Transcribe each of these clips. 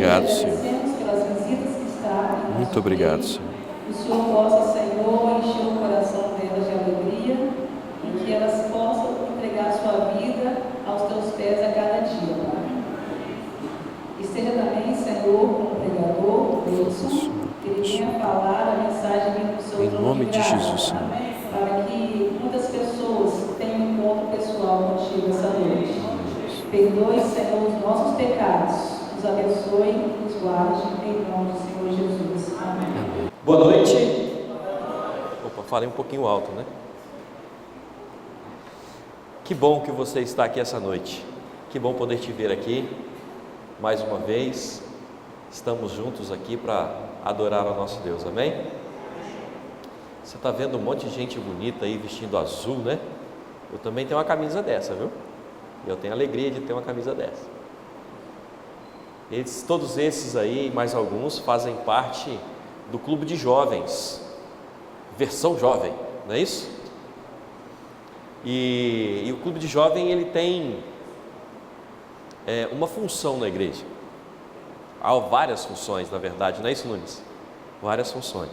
obrigado, Senhor. Pelas visitas que trazem. Muito obrigado, Senhor. O Senhor possa, Senhor, encher o coração delas de alegria e que elas possam entregar sua vida aos teus pés a cada dia, Pai. Esteja também, Senhor, com o pregador, Wilson, que ele venha falar a mensagem do seu Em nome de Jesus, Senhor. para que muitas pessoas tenham um encontro pessoal contigo essa noite. Perdoe, Senhor, os nossos pecados. Nos abençoe e nos guarde, em nome do Senhor Jesus. Amém. Boa noite. Opa, falei um pouquinho alto, né? Que bom que você está aqui essa noite. Que bom poder te ver aqui mais uma vez. Estamos juntos aqui para adorar ao nosso Deus, amém? Você está vendo um monte de gente bonita aí vestindo azul, né? Eu também tenho uma camisa dessa, viu? E eu tenho a alegria de ter uma camisa dessa. Todos esses aí, mais alguns, fazem parte do Clube de Jovens, versão jovem, não é isso? E o Clube de Jovem, ele tem uma função na igreja. Há várias funções, na verdade, não é isso, Nunes? Várias funções.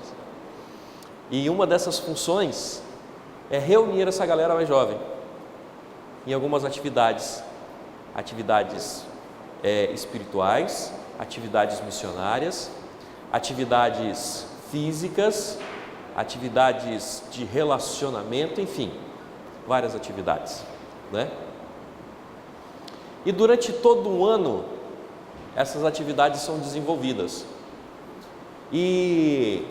E uma dessas funções é reunir essa galera mais jovem em algumas atividades espirituais, atividades missionárias, atividades físicas, atividades de relacionamento, enfim, várias atividades, né? E durante todo o ano, essas atividades são desenvolvidas. E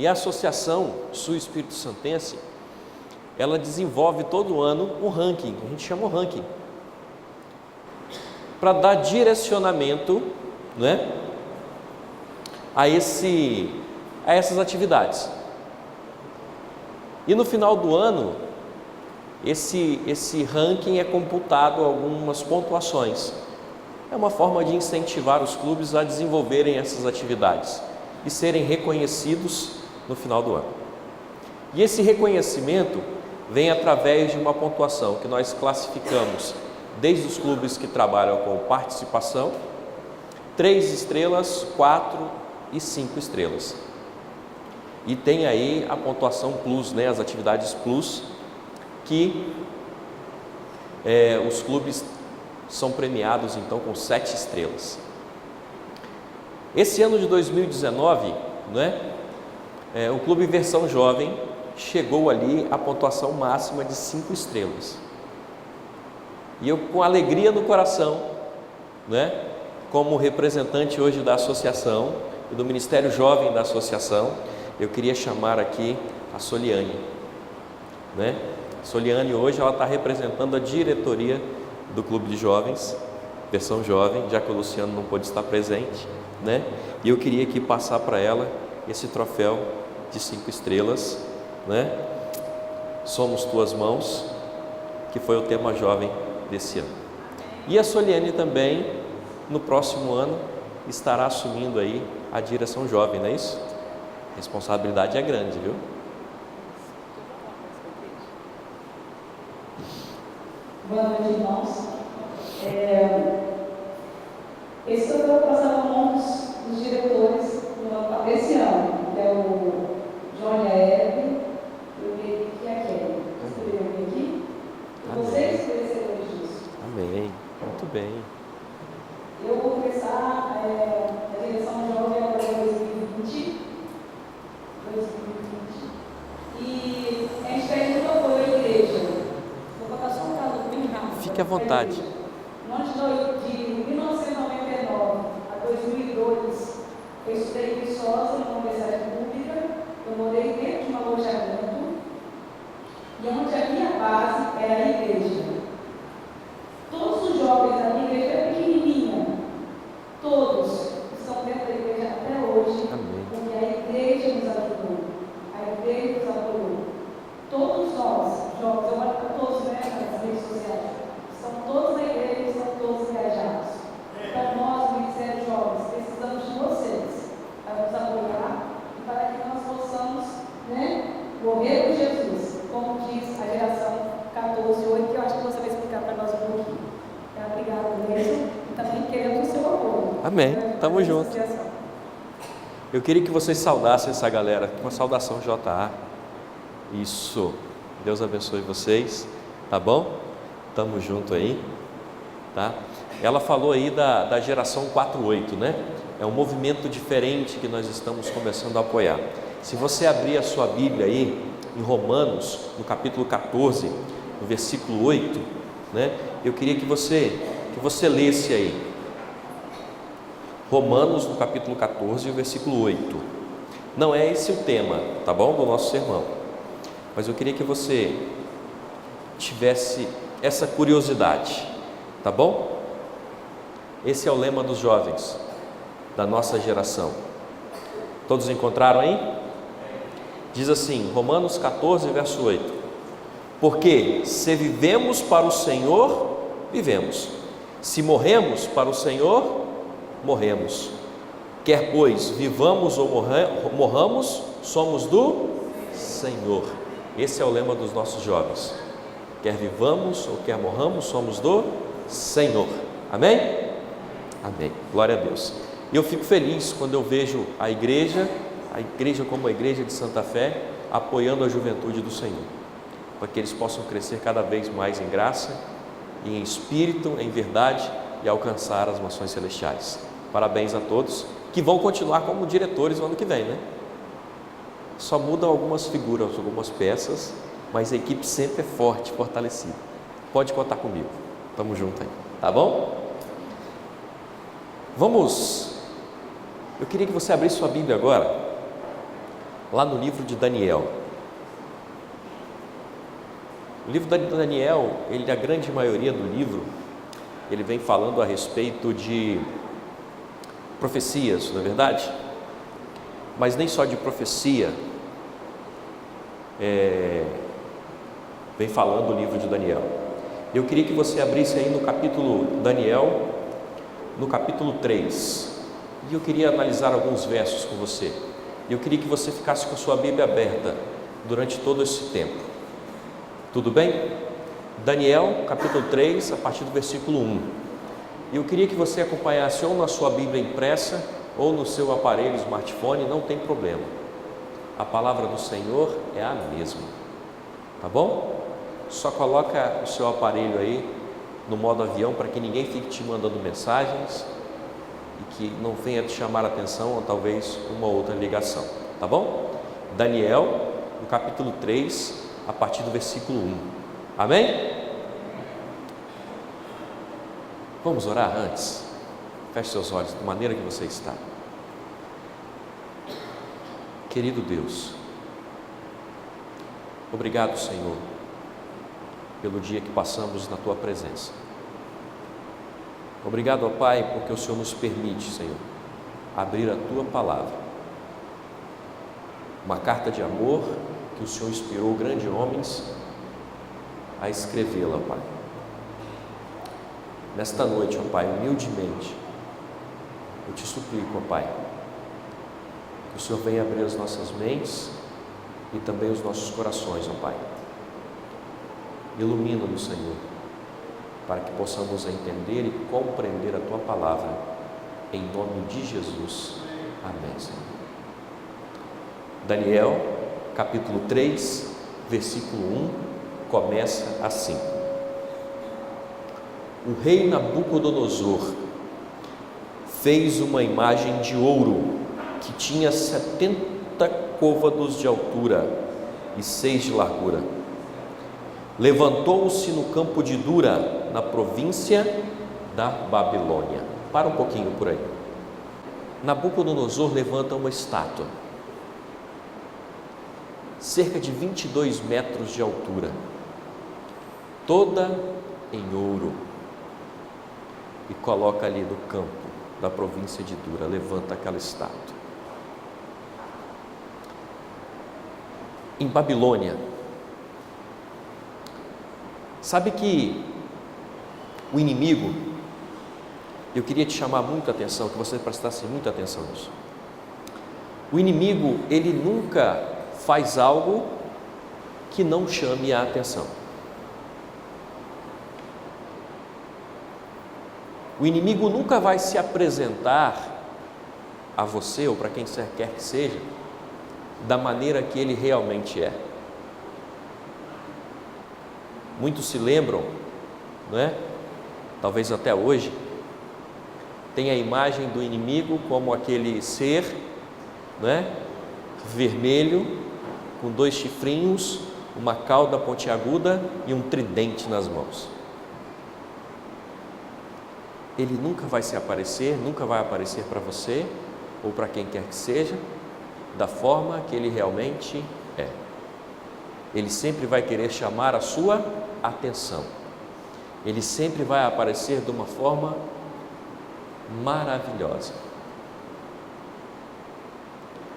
a Associação Sul Espírito Santense, ela desenvolve todo ano um ranking, que a gente chama o ranking, para dar direcionamento, né, a essas atividades. E no final do ano, esse ranking é computado algumas pontuações. É uma forma de incentivar os clubes a desenvolverem essas atividades e serem reconhecidos no final do ano. E esse reconhecimento vem através de uma pontuação que nós classificamos desde os clubes que trabalham com participação, 3 estrelas, 4 e 5 estrelas. E tem aí a pontuação plus, né, as atividades plus, que os clubes são premiados então com 7 estrelas. Esse ano de 2019, né, o Clube Versão Jovem chegou ali à pontuação máxima de 5 estrelas. E eu, com alegria no coração, né, como representante hoje da associação e do Ministério Jovem da associação, eu queria chamar aqui a Soliane, né? Soliane hoje ela está representando a diretoria do Clube de Jovens, Versão Jovem, já que o Luciano não pôde estar presente, né? E eu queria aqui passar para ela esse troféu de 5 estrelas, né? Somos tuas mãos, que foi o tema jovem desse ano. E a Soliane também, no próximo ano, estará assumindo aí a direção jovem, não é isso? A responsabilidade é grande, viu? Boa noite, irmãos. Esse eu vou passar a mão dos diretores desse ano, que é o Johnny Aéreo e o Henrique e a Kelly. Vocês poderiam vir aqui? Vocês merecedores disso. Amém. Muito bem. Eu vou começar a direção jovem agora em 2020. E a gente pede muito apoio à igreja. Vou botar só um caso bem rápido. Fique à vontade. No ano de 1999 a 2002, eu estudei em Viçosa, na Universidade Pública. Eu morei dentro de um alojamento e onde a minha base era a igreja. Todos os jovens da minha igreja eram pequenininha. Todos estão dentro da igreja até hoje. Amém. Porque a igreja nos ajudou. A igreja nos apoiou. Todos nós, jovens, eu olho para todos, né, nas redes sociais, estão todos na igreja, estão todos engajados. Então nós, o Ministério Jovens, precisamos de vocês para nos apoiar e para que nós possamos, né, morrer por Jesus, como diz a geração 14:8, que eu acho que você vai explicar para nós um pouquinho. Obrigada mesmo. e também queremos o seu apoio. Amém. Tamo Nessa junto. associação. Eu queria que vocês saudassem essa galera, uma saudação JA. Isso. Deus abençoe vocês, tá bom? Tamo junto aí, tá? Ela falou aí da geração 48, né? É um movimento diferente que nós estamos começando a apoiar. Se você abrir a sua Bíblia aí, em Romanos, no capítulo 14, no versículo 8, né? Eu queria que você lesse aí. Romanos, no capítulo 14, o versículo 8. Não é esse o tema, tá bom? Do nosso sermão. Mas eu queria que você tivesse essa curiosidade, tá bom? Esse é o lema dos jovens da nossa geração. Todos encontraram aí? Diz assim, Romanos 14, verso 8: porque se vivemos para o Senhor, vivemos; se morremos para o Senhor, morremos. Quer pois vivamos ou morramos, somos do Senhor. Esse é o lema dos nossos jovens. Quer vivamos ou quer morramos, somos do Senhor. Amém? Amém. Glória a Deus. E eu fico feliz quando eu vejo a igreja como a igreja de Santa Fé, apoiando a juventude do Senhor, para que eles possam crescer cada vez mais em graça, e em espírito, em verdade, e alcançar as mansões celestiais. Parabéns a todos, que vão continuar como diretores no ano que vem, né? Só mudam algumas figuras, algumas peças, mas a equipe sempre é forte, fortalecida. Pode contar comigo, tamo junto aí, tá bom? Eu queria que você abrisse sua Bíblia agora, lá no livro de Daniel. O livro de Daniel, a grande maioria do livro, ele vem falando a respeito de profecias, não é verdade? Mas nem só de profecia, vem falando o livro de Daniel. Eu queria que você abrisse aí no capítulo Daniel, no capítulo 3, e eu queria analisar alguns versos com você. Eu queria que você ficasse com a sua Bíblia aberta durante todo esse tempo. Tudo bem? Daniel, capítulo 3, a partir do versículo 1. Eu queria que você acompanhasse ou na sua Bíblia impressa ou no seu aparelho smartphone, não tem problema. A palavra do Senhor é a mesma, tá bom? Só coloca o seu aparelho aí no modo avião para que ninguém fique te mandando mensagens e que não venha te chamar a atenção ou talvez uma outra ligação, tá bom? Daniel, no capítulo 3, a partir do versículo 1. Amém? Vamos orar antes? Feche seus olhos da maneira que você está. Querido Deus, obrigado, Senhor, pelo dia que passamos na Tua presença. Obrigado, ó Pai, porque o Senhor nos permite, Senhor, abrir a Tua palavra, uma carta de amor que o Senhor inspirou grandes homens a escrevê-la, Pai. Nesta noite, ó Pai, humildemente, eu te suplico, ó Pai, que o Senhor venha abrir as nossas mentes e também os nossos corações, ó Pai. Ilumina-nos, Senhor, para que possamos entender e compreender a Tua palavra, em nome de Jesus. Amém, Senhor. Daniel, capítulo 3, versículo 1, começa assim: o rei Nabucodonosor fez uma imagem de ouro que tinha 70 côvados de altura e 6 de largura. Levantou-se no campo de Dura, na província da Babilônia. Para um pouquinho por aí. Nabucodonosor levanta uma estátua, cerca de 22 metros de altura, toda em ouro, e coloca ali no campo da província de Dura, levanta aquela estátua. Em Babilônia, sabe que o inimigo, eu queria te chamar muita atenção, que você prestasse muita atenção nisso. O inimigo, ele nunca faz algo que não chame a atenção. O O inimigo nunca vai se apresentar a você ou para quem quer que seja da maneira que ele realmente é. Muitos se lembram, não é? Talvez até hoje, tem a imagem do inimigo como aquele ser, não é? Vermelho, com 2 chifrinhos, uma cauda pontiaguda e um tridente nas mãos. Ele nunca vai se aparecer, nunca vai aparecer para você ou para quem quer que seja da forma que ele realmente é. Ele sempre vai querer chamar a sua atenção. Ele sempre vai aparecer de uma forma maravilhosa.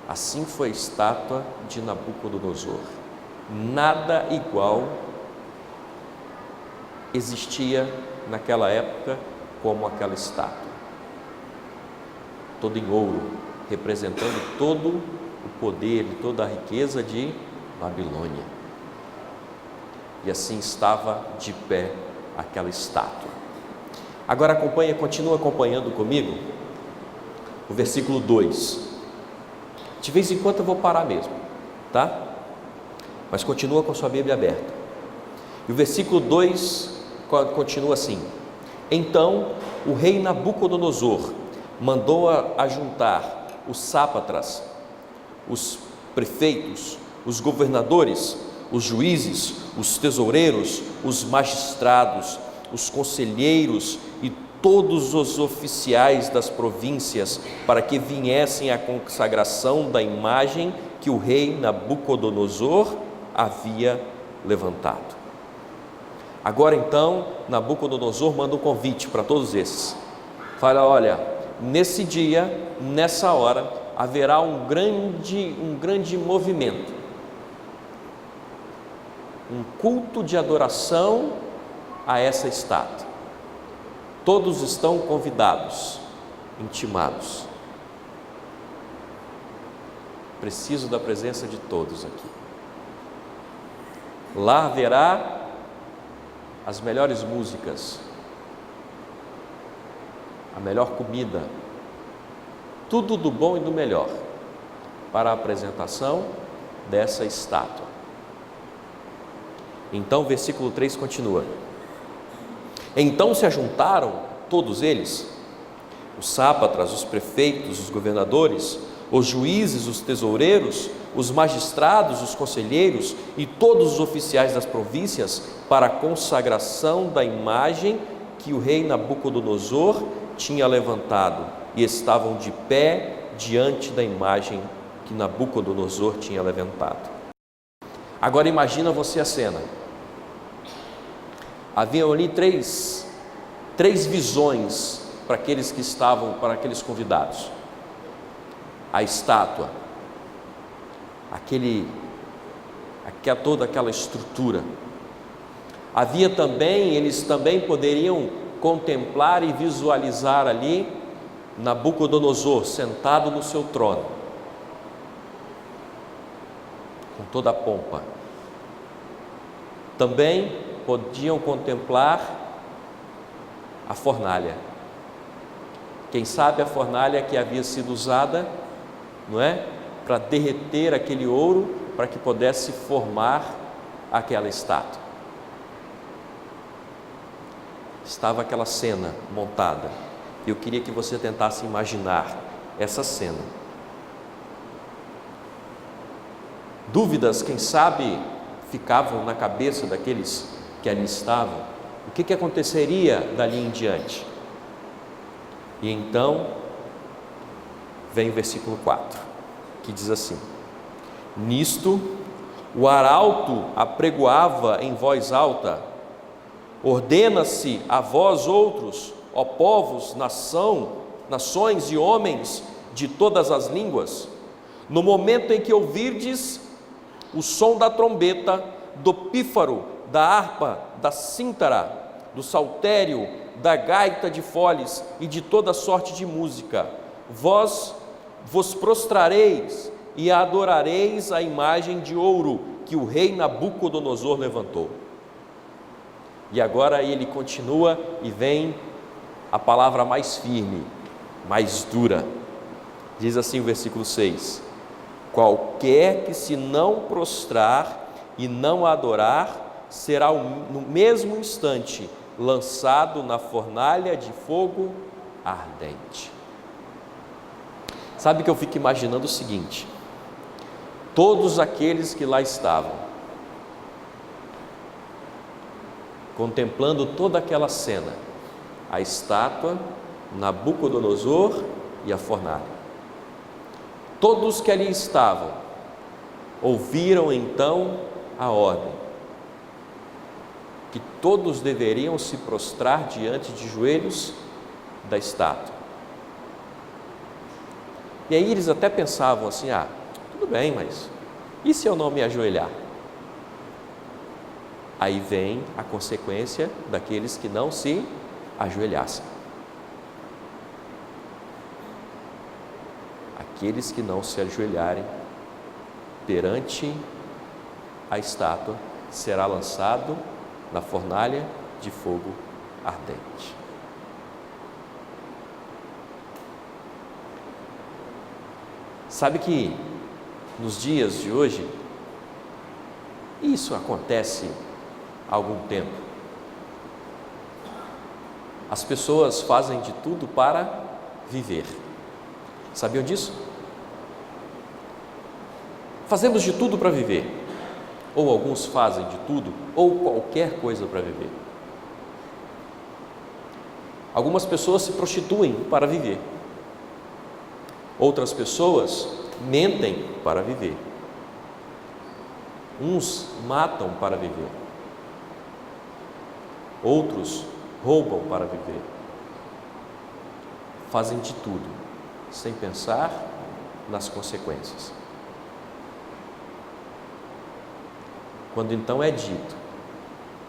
Assim foi a estátua de Nabucodonosor. Nada igual existia naquela época como aquela estátua. Toda em ouro, representando todo o poder e toda a riqueza de Babilônia. E assim estava de pé aquela estátua. Agora continua acompanhando comigo o versículo 2. De vez em quando eu vou parar mesmo, tá? Mas continua com a sua Bíblia aberta. E o versículo 2 continua assim: Então o rei Nabucodonosor mandou ajuntar os sátrapas, os prefeitos, os governadores, os juízes, os tesoureiros, os magistrados, os conselheiros e todos os oficiais das províncias para que viessem à consagração da imagem que o rei Nabucodonosor havia levantado. Agora então, Nabucodonosor manda um convite para todos esses. Fala: olha, nesse dia, nessa hora, haverá um grande movimento, um culto de adoração a essa estátua. Todos estão convidados, intimados. Preciso da presença de todos aqui. Lá haverá as melhores músicas, a melhor comida, tudo do bom e do melhor para a apresentação dessa estátua. Então o versículo 3 continua: Então se ajuntaram todos eles, os sátrapas, os prefeitos, os governadores, os juízes, os tesoureiros, os magistrados, os conselheiros e todos os oficiais das províncias para a consagração da imagem que o rei Nabucodonosor tinha levantado, e estavam de pé diante da imagem que Nabucodonosor tinha levantado. Agora imagina você a cena. Haviam ali três visões para aqueles que estavam, para aqueles convidados. A estátua, toda aquela estrutura. Havia também, eles também poderiam contemplar e visualizar ali Nabucodonosor sentado no seu trono, com toda a pompa. Também podiam contemplar a fornalha. Quem sabe a fornalha que havia sido usada, não é, para derreter aquele ouro, para que pudesse formar aquela estátua. Estava aquela cena montada. Eu queria que você tentasse imaginar essa cena. Dúvidas, quem sabe, ficavam na cabeça daqueles que ali estavam. O que aconteceria dali em diante? E então vem o versículo 4, que diz assim: Nisto o arauto apregoava em voz alta: Ordena-se a vós outros, ó povos, nações e homens de todas as línguas, no momento em que ouvirdes o som da trombeta, do pífaro, da harpa, da cítara, do saltério, da gaita de foles e de toda sorte de música, vós vos prostrareis e adorareis a imagem de ouro que o rei Nabucodonosor levantou. E agora ele continua e vem a palavra mais firme, mais dura. Diz assim o versículo 6: qualquer que se não prostrar e não adorar, será no mesmo instante lançado na fornalha de fogo ardente. Sabe que eu fico imaginando o seguinte: todos aqueles que lá estavam, contemplando toda aquela cena, a estátua, Nabucodonosor e a fornalha, todos que ali estavam, ouviram então a ordem, que todos deveriam se prostrar diante de joelhos da estátua. E aí eles até pensavam assim: tudo bem, mas e se eu não me ajoelhar? Aí vem a consequência daqueles que não se ajoelhassem. Aqueles que não se ajoelharem perante a estátua será lançado na fornalha de fogo ardente. Sabe que nos dias de hoje, isso acontece há algum tempo. As pessoas fazem de tudo para viver. Sabiam disso? Fazemos de tudo para viver. Ou alguns fazem de tudo, ou qualquer coisa para viver. Algumas pessoas se prostituem para viver. Outras pessoas mentem para viver. Uns matam para viver. Outros roubam para viver. Fazem de tudo, sem pensar nas consequências. Quando então é dito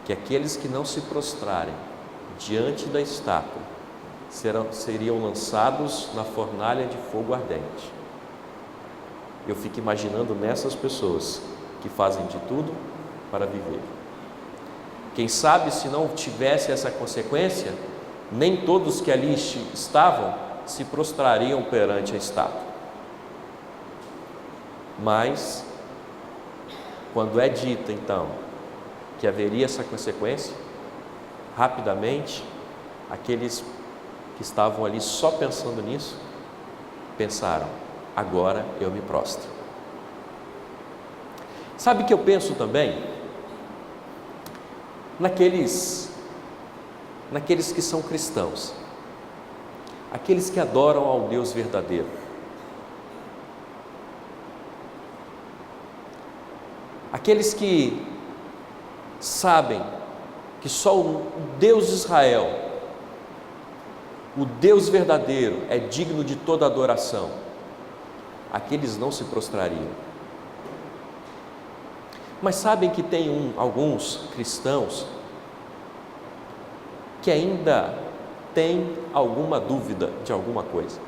que aqueles que não se prostrarem diante da estátua seriam lançados na fornalha de fogo ardente, eu fico imaginando nessas pessoas que fazem de tudo para viver. Quem sabe, se não tivesse essa consequência, nem todos que ali estavam se prostrariam perante a estátua. Mas, quando é dito então que haveria essa consequência, rapidamente aqueles que estavam ali só pensando nisso, pensaram: agora eu me prostro. Sabe que eu penso também naqueles que são cristãos, aqueles que adoram ao Deus verdadeiro, aqueles que sabem que só o Deus de Israel, o Deus verdadeiro, é digno de toda adoração, aqueles não se prostrariam. Mas sabem que tem alguns cristãos que ainda têm alguma dúvida de alguma coisa.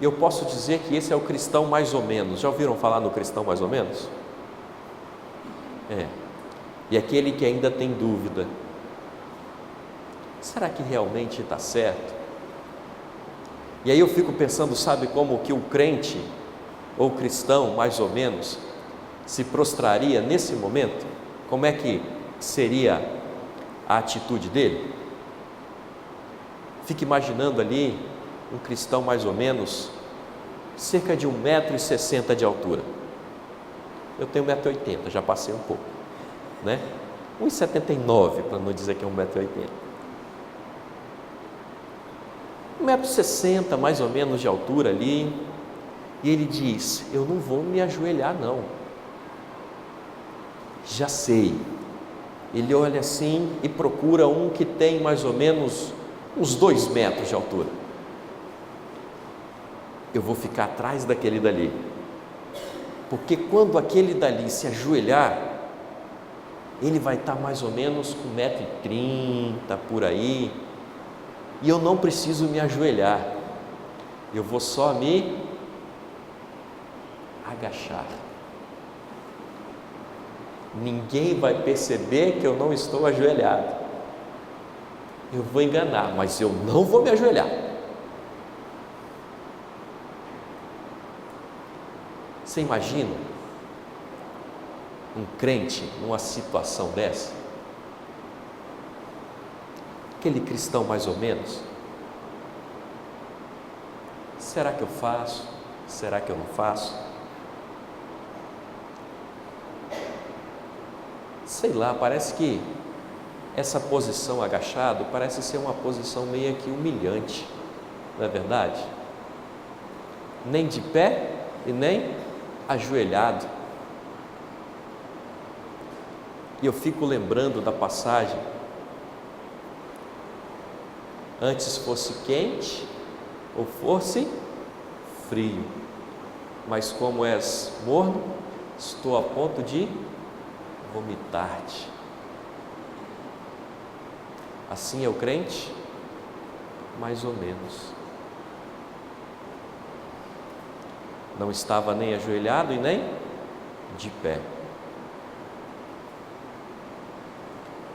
Eu posso dizer que esse é o cristão mais ou menos. Já ouviram falar no cristão mais ou menos? E aquele que ainda tem dúvida: será que realmente está certo? E aí eu fico pensando, sabe como que o crente ou o cristão mais ou menos se prostraria nesse momento? Como é que seria a atitude dele? Fique imaginando ali um cristão mais ou menos cerca de 1,60 m de altura. Eu tenho 1,80 m, já passei um pouco, né? 1,79 m, para não dizer que é 1,80 m. 1,60 m mais ou menos de altura ali, e ele diz: eu não vou me ajoelhar não. Já sei. Ele olha assim e procura um que tem mais ou menos uns 2 metros de altura. Eu vou ficar atrás daquele dali, porque quando aquele dali se ajoelhar, ele vai estar mais ou menos com 1,30 m por aí, e eu não preciso me ajoelhar, eu vou só me agachar. Ninguém vai perceber que eu não estou ajoelhado. eu vou enganar, mas eu não vou me ajoelhar. Você imagina um crente numa situação dessa? Aquele cristão mais ou menos. Será que eu faço? Será que eu não faço? Sei lá, parece que essa posição agachado parece ser uma posição meio que humilhante, não é verdade? Nem de pé e nem ajoelhado. E eu fico lembrando da passagem: antes fosse quente ou fosse frio, mas como és morno, estou a ponto de vomitar-te. Assim é o crente? Mais ou menos. Não estava nem ajoelhado e nem de pé.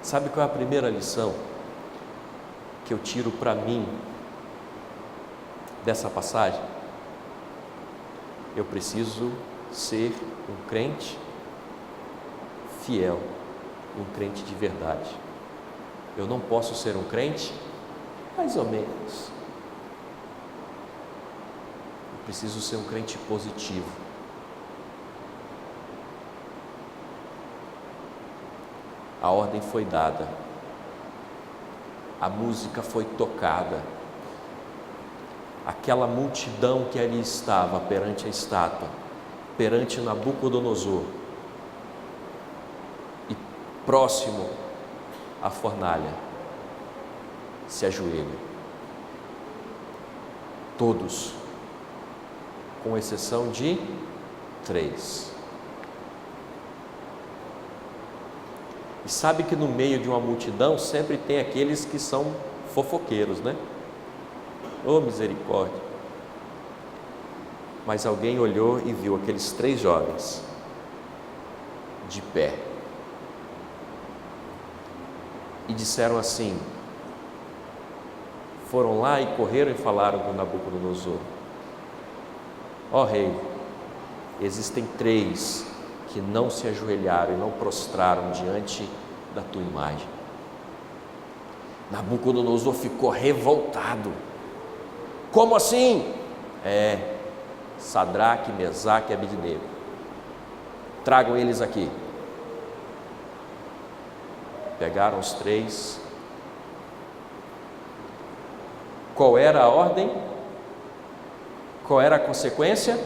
Sabe qual é a primeira lição que eu tiro para mim dessa passagem? Eu preciso ser um crente fiel, um crente de verdade. Eu não posso ser um crente mais ou menos. Eu preciso ser um crente positivo. A ordem foi dada, a música foi tocada, aquela multidão que ali estava perante a estátua, perante Nabucodonosor e próximo à fornalha, se ajoelha. Todos, com exceção de 3. E sabe que no meio de uma multidão sempre tem aqueles que são fofoqueiros, né? Oh, misericórdia! Mas alguém olhou e viu aqueles 3 jovens de pé e disseram assim, foram lá e correram e falaram com Nabucodonosor: ó rei, existem 3 que não se ajoelharam e não prostraram diante da tua imagem. Nabucodonosor ficou revoltado. Como assim? Sadraque, Mesaque e Abednego. Tragam eles aqui. Pegaram os 3. Qual era a ordem? Qual era a consequência?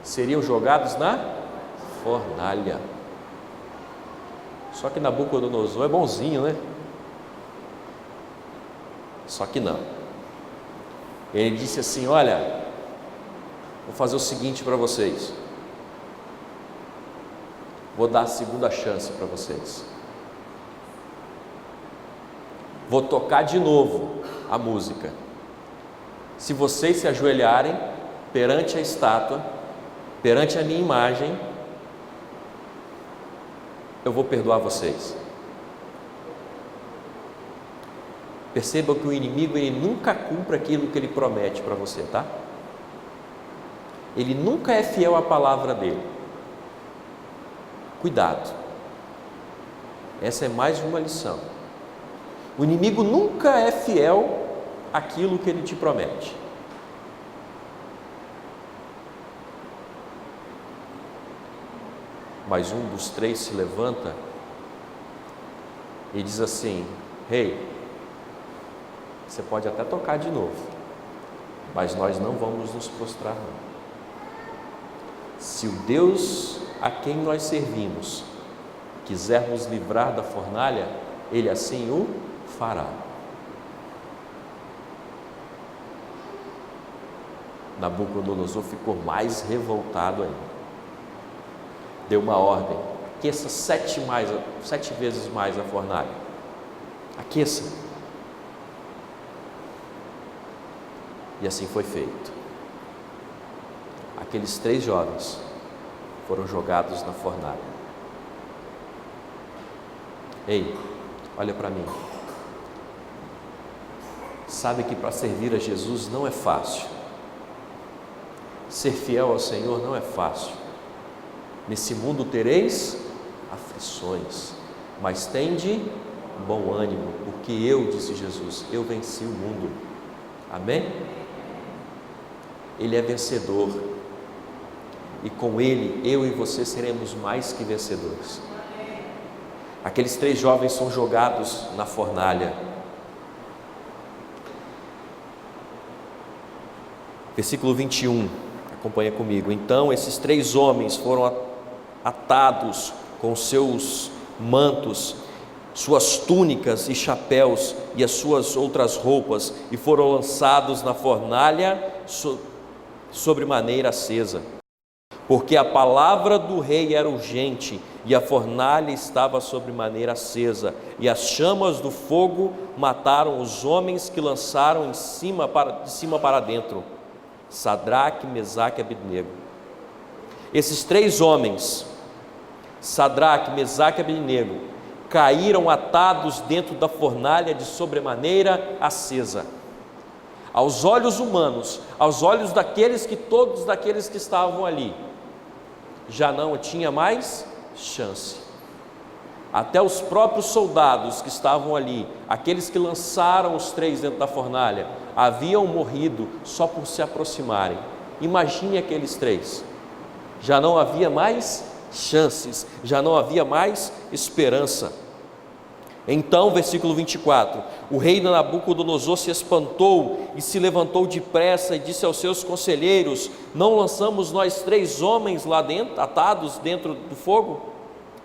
Seriam jogados na fornalha. Só que Nabucodonosor é bonzinho, né? Só que não. Ele disse assim: olha, vou fazer o seguinte para vocês, vou dar a segunda chance para vocês, vou tocar de novo a música. Se vocês se ajoelharem perante a estátua, perante a minha imagem, eu vou perdoar vocês. Perceba que o inimigo, ele nunca cumpre aquilo que ele promete para você, tá? Ele nunca é fiel à palavra dele. Cuidado. Essa é mais uma lição. O inimigo nunca é fiel àquilo que ele te promete. Mas um dos 3 se levanta e diz assim: rei, você pode até tocar de novo, mas nós não vamos nos prostrar não. Se o Deus a quem nós servimos quiser nos livrar da fornalha, Ele assim o fará. Nabucodonosor ficou mais revoltado ainda. Deu uma ordem: aqueça 7 vezes mais a fornalha. Aqueça. E assim foi feito. Aqueles 3 jovens foram jogados na fornalha. Ei, olha para mim. sabe que para servir a Jesus não é fácil. Ser fiel ao Senhor não é fácil. Nesse mundo tereis aflições, mas tende bom ânimo, porque eu, disse Jesus, eu venci o mundo. Amém? Ele é vencedor, e com Ele, eu e você seremos mais que vencedores. Aqueles 3 jovens são jogados na fornalha. Versículo 21, acompanha comigo. Então esses 3 homens foram atados com seus mantos, suas túnicas e chapéus e as suas outras roupas, e foram lançados na fornalha sobremaneira acesa, porque a palavra do rei era urgente, e a fornalha estava sobremaneira acesa, e as chamas do fogo mataram os homens que lançaram de cima para dentro, Sadraque, Mesaque e Abednego. Esses 3 homens, Sadraque, Mesaque e Abednego, caíram atados dentro da fornalha de sobremaneira acesa. Aos olhos humanos, aos olhos todos daqueles que estavam ali, já não tinha mais chance. Até os próprios soldados que estavam ali, aqueles que lançaram os 3 dentro da fornalha, haviam morrido só por se aproximarem. Imagine aqueles 3. Já não havia mais chances, já não havia mais esperança. Então, versículo 24, o rei Nabucodonosor se espantou e se levantou depressa e disse aos seus conselheiros: não lançamos nós 3 homens lá dentro, atados dentro do fogo?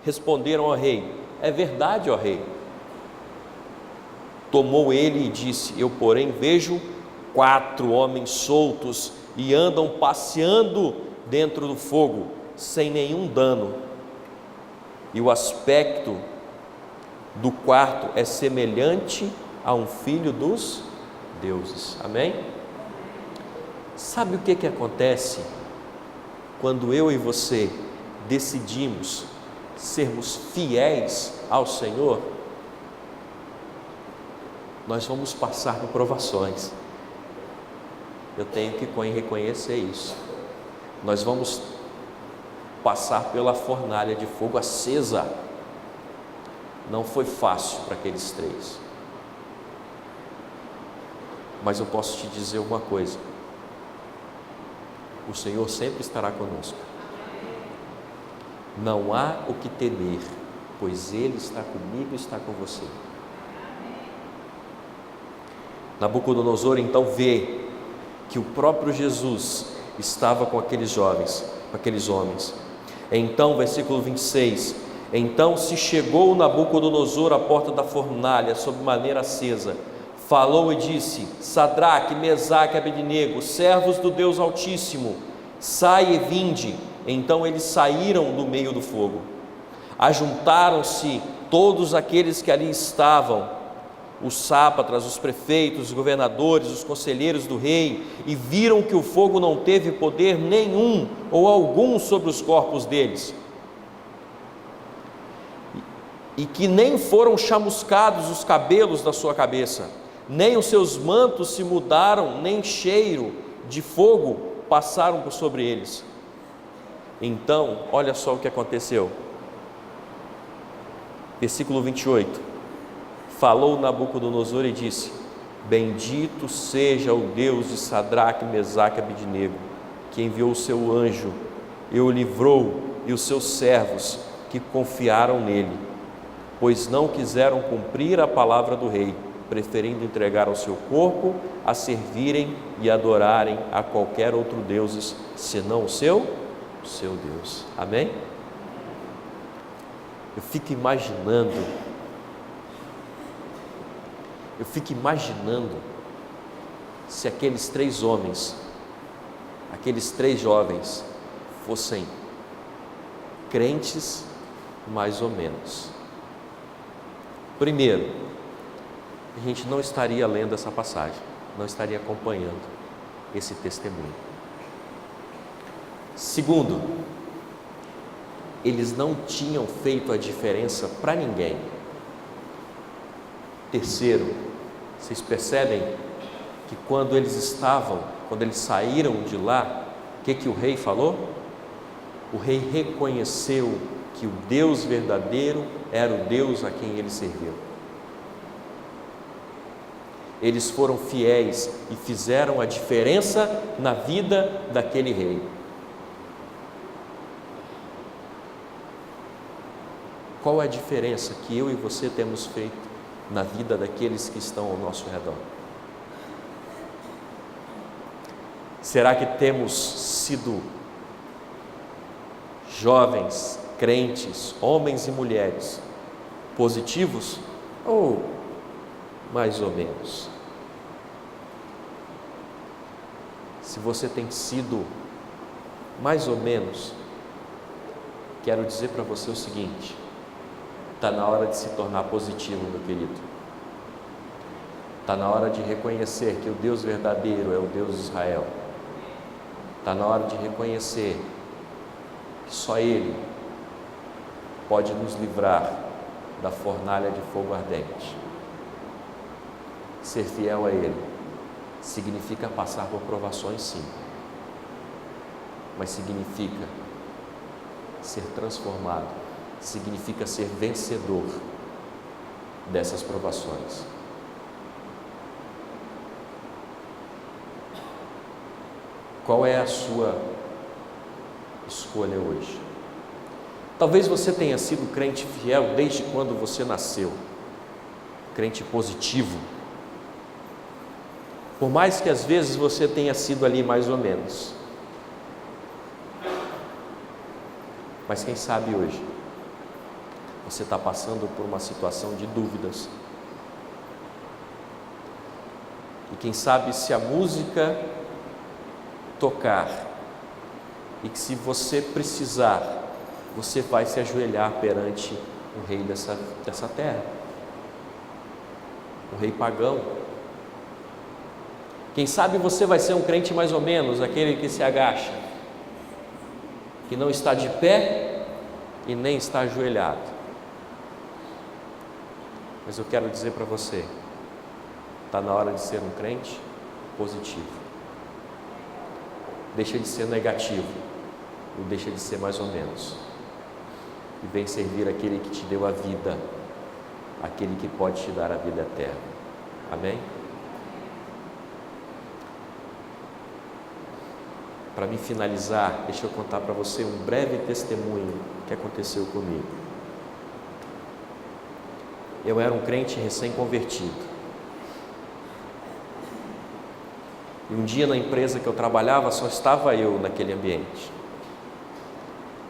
Responderam ao rei: é verdade, ó rei. Tomou ele e disse: eu, porém, vejo 4 homens soltos e andam passeando dentro do fogo, sem nenhum dano. E o aspecto do quarto é semelhante a um filho dos deuses. Amém? Sabe o que acontece quando eu e você decidimos sermos fiéis ao Senhor? Nós vamos passar por provações. Eu tenho que reconhecer isso. Nós vamos passar pela fornalha de fogo acesa. Não foi fácil para aqueles 3. Mas eu posso te dizer uma coisa: o Senhor sempre estará conosco. Não há o que temer, pois Ele está comigo e está com você. Nabucodonosor então vê que o próprio Jesus estava com aqueles homens. Então, versículo 26, então se chegou Nabucodonosor à porta da fornalha, sob maneira acesa, falou e disse: Sadraque, Mesaque e Abednego, servos do Deus Altíssimo, sai e vinde. Então eles saíram do meio do fogo. Ajuntaram-se todos aqueles que ali estavam, os sátrapas, os prefeitos, os governadores, os conselheiros do rei, e viram que o fogo não teve poder nenhum ou algum sobre os corpos deles, e que nem foram chamuscados os cabelos da sua cabeça, nem os seus mantos se mudaram, nem cheiro de fogo passaram por sobre eles. Então, olha só o que aconteceu. Versículo 28. Falou Nabucodonosor e disse: bendito seja o Deus de Sadraque, Mesaque e Abednego, que enviou o seu anjo e o livrou, e os seus servos que confiaram nele, pois não quiseram cumprir a palavra do rei, preferindo entregar o seu corpo a servirem e adorarem a qualquer outro deus, senão o seu Deus. Amém? Eu fico imaginando se aqueles 3 homens, aqueles 3 jovens fossem crentes mais ou menos. Primeiro, a gente não estaria lendo essa passagem, não estaria acompanhando esse testemunho. Segundo, eles não tinham feito a diferença para ninguém. Terceiro, vocês percebem que quando eles saíram de lá, o que o rei falou? O rei reconheceu que o Deus verdadeiro era o Deus a quem ele serviu. Eles foram fiéis e fizeram a diferença na vida daquele rei. Qual é a diferença que eu e você temos feito na vida daqueles que estão ao nosso redor? Será que temos sido jovens, crentes, homens e mulheres positivos ou mais ou menos? Se você tem sido mais ou menos, quero dizer para você o seguinte: está na hora de se tornar positivo, meu querido. Está na hora de reconhecer que o Deus verdadeiro é o Deus de Israel. Está na hora de reconhecer que só Ele pode nos livrar da fornalha de fogo ardente. Ser fiel a Ele significa passar por provações, sim, mas significa ser transformado, significa ser vencedor dessas provações. Qual é a sua escolha hoje? Talvez você tenha sido crente fiel desde quando você nasceu, crente positivo, por mais que às vezes você tenha sido ali mais ou menos. Mas quem sabe hoje você está passando por uma situação de dúvidas. E quem sabe se a música tocar e que se você precisar, você vai se ajoelhar perante o rei dessa terra, o rei pagão. Quem sabe você vai ser um crente mais ou menos, aquele que se agacha, que não está de pé e nem está ajoelhado. Mas eu quero dizer para você, está na hora de ser um crente positivo. Deixa de ser negativo, ou deixa de ser mais ou menos, e vem servir aquele que te deu a vida, aquele que pode te dar a vida eterna. Amém? Para me finalizar, deixa eu contar para você um breve testemunho que aconteceu comigo. Eu era um crente recém-convertido. E um dia na empresa que eu trabalhava, só estava eu naquele ambiente.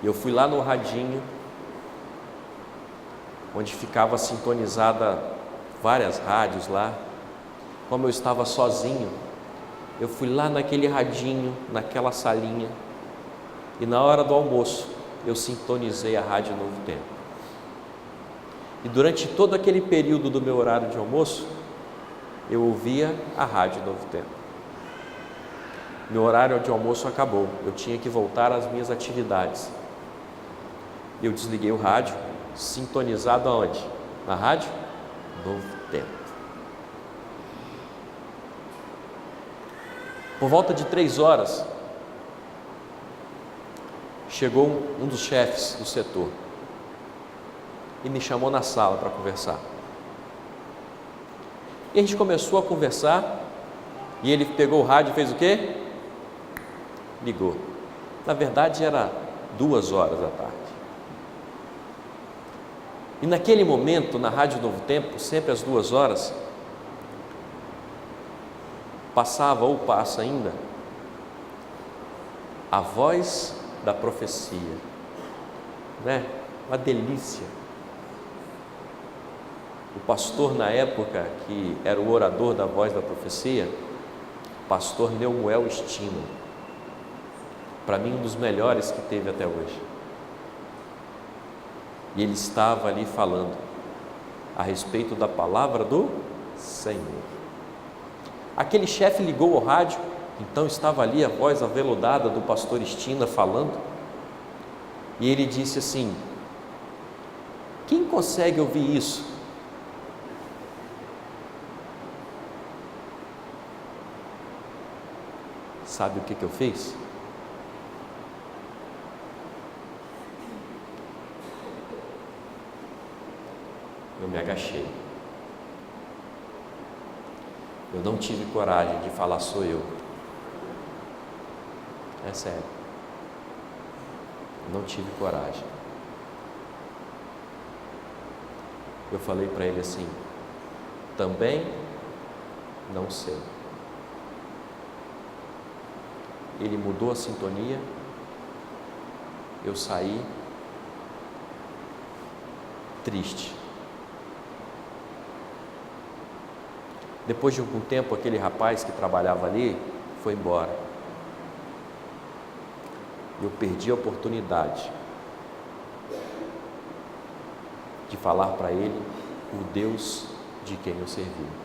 E eu fui lá no radinho, onde ficava sintonizada várias rádios lá. Como eu estava sozinho, eu fui lá naquele radinho, naquela salinha, e na hora do almoço, eu sintonizei a Rádio Novo Tempo. E durante todo aquele período do meu horário de almoço, eu ouvia a Rádio Novo Tempo. Meu horário de almoço acabou, eu tinha que voltar às minhas atividades. Eu desliguei o rádio, sintonizado aonde? Na Rádio Novo Tempo. Por volta de 3 horas, chegou um dos chefes do setor e me chamou na sala para conversar. E a gente começou a conversar e ele pegou o rádio e fez o quê? Ligou. Na verdade era 2 horas da tarde. E naquele momento, na Rádio Novo Tempo, sempre às 2 horas, passava ou passa ainda a voz da profecia, né? Uma delícia. O pastor na época, que era o orador da voz da profecia, pastor Neumuel Estima, para mim um dos melhores que teve até hoje. E ele estava ali falando a respeito da palavra do Senhor. Aquele chefe ligou ao rádio, então estava ali a voz aveludada do pastor Estina falando, e ele disse assim: quem consegue ouvir isso? Sabe o que eu fiz? Eu me agachei. Eu não tive coragem de falar, sou eu. É sério. Eu não tive coragem. Eu falei para ele assim: também não sei. Ele mudou a sintonia. Eu saí triste. Depois de algum tempo, aquele rapaz que trabalhava ali foi embora. Eu perdi a oportunidade de falar para ele o Deus de quem eu servia.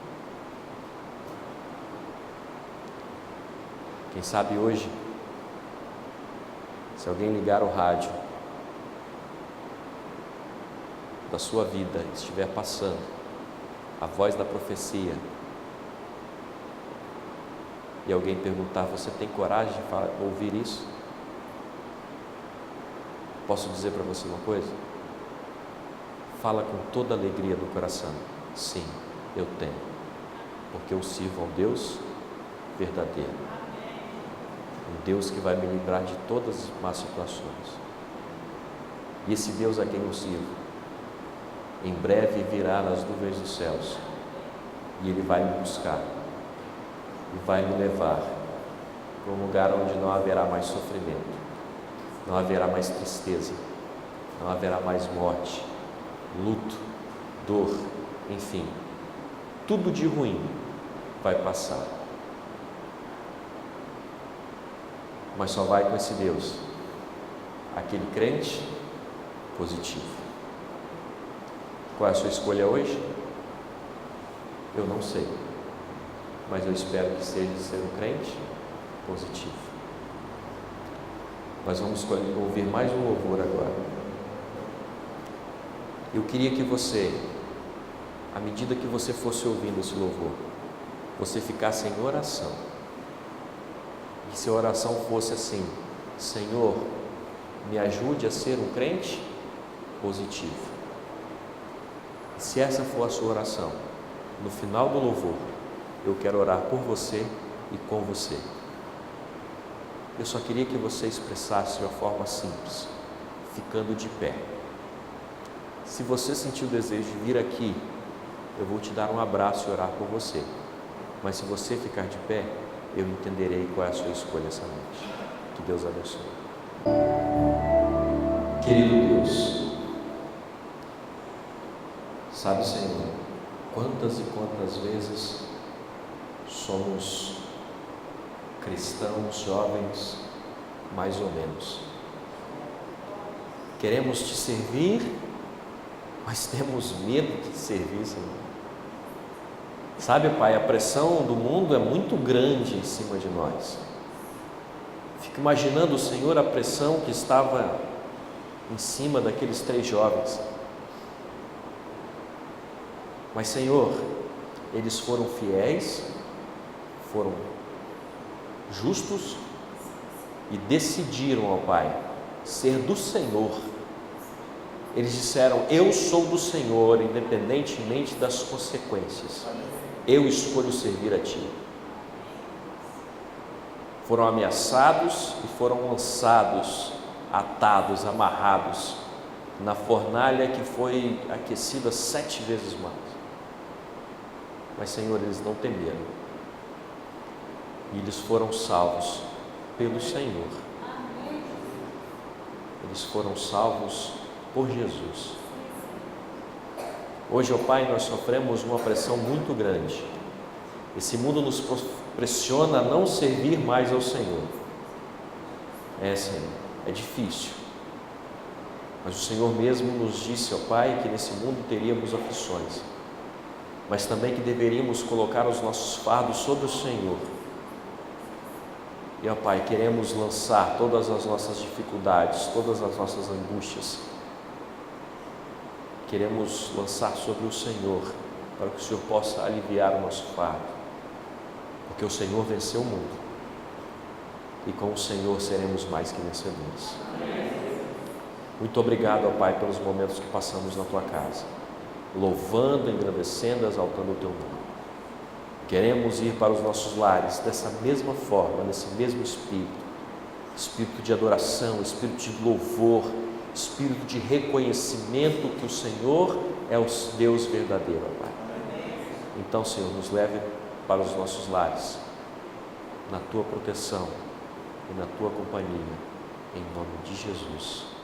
Quem sabe hoje, se alguém ligar o rádio da sua vida e estiver passando a voz da profecia, e alguém perguntar: você tem coragem de ouvir isso? Posso dizer para você uma coisa? Fala com toda a alegria do coração: sim, eu tenho, porque eu sirvo ao Deus verdadeiro, um Deus que vai me livrar de todas as más situações. E esse Deus a quem eu sirvo, em breve virá nas nuvens dos céus, e Ele vai me buscar e vai me levar para um lugar onde não haverá mais sofrimento, não haverá mais tristeza, não haverá mais morte, luto, dor, enfim, tudo de ruim vai passar. Mas só vai com esse Deus aquele crente positivo. Qual é a sua escolha hoje? Eu não sei, mas eu espero que seja ser um crente positivo. Nós vamos ouvir mais um louvor agora. Eu queria que você, à medida que você fosse ouvindo esse louvor, você ficasse em oração. Que sua oração fosse assim: Senhor, me ajude a ser um crente positivo. E se essa for a sua oração, no final do louvor, eu quero orar por você e com você. Eu só queria que você expressasse de uma forma simples, ficando de pé. Se você sentir o desejo de vir aqui, eu vou te dar um abraço e orar por você. Mas se você ficar de pé, eu entenderei qual é a sua escolha essa noite. Que Deus abençoe. Querido Deus, sabe, Senhor, quantas e quantas vezes somos cristãos, jovens, mais ou menos. Queremos te servir, mas temos medo de te servir, Senhor. Sabe, Pai, a pressão do mundo é muito grande em cima de nós. Fico imaginando, Senhor, a pressão que estava em cima daqueles 3 jovens. Mas, Senhor, eles foram fiéis, foram justos e decidiram, ó Pai, ser do Senhor. Eles disseram: eu sou do Senhor, independentemente das consequências. Eu escolho servir a Ti. Foram ameaçados e foram lançados, atados, amarrados na fornalha que foi aquecida 7 vezes mais. Mas, Senhor, eles não temeram. E eles foram salvos pelo Senhor. Eles foram salvos por Jesus. Hoje, ó Pai, nós sofremos uma pressão muito grande. Esse mundo nos pressiona a não servir mais ao Senhor. Senhor, é difícil. Mas o Senhor mesmo nos disse, ó Pai, que nesse mundo teríamos aflições, mas também que deveríamos colocar os nossos fardos sobre o Senhor. E, ó Pai, queremos lançar todas as nossas dificuldades, todas as nossas angústias, queremos lançar sobre o Senhor, para que o Senhor possa aliviar o nosso fardo, porque o Senhor venceu o mundo e com o Senhor seremos mais que vencedores. Muito obrigado, ó Pai, pelos momentos que passamos na Tua casa, louvando, engrandecendo, exaltando o Teu nome. Queremos ir para os nossos lares dessa mesma forma, nesse mesmo espírito de adoração, espírito de louvor, espírito de reconhecimento que o Senhor é o Deus verdadeiro, ó Pai. Então, Senhor, nos leve para os nossos lares, na Tua proteção e na Tua companhia, em nome de Jesus.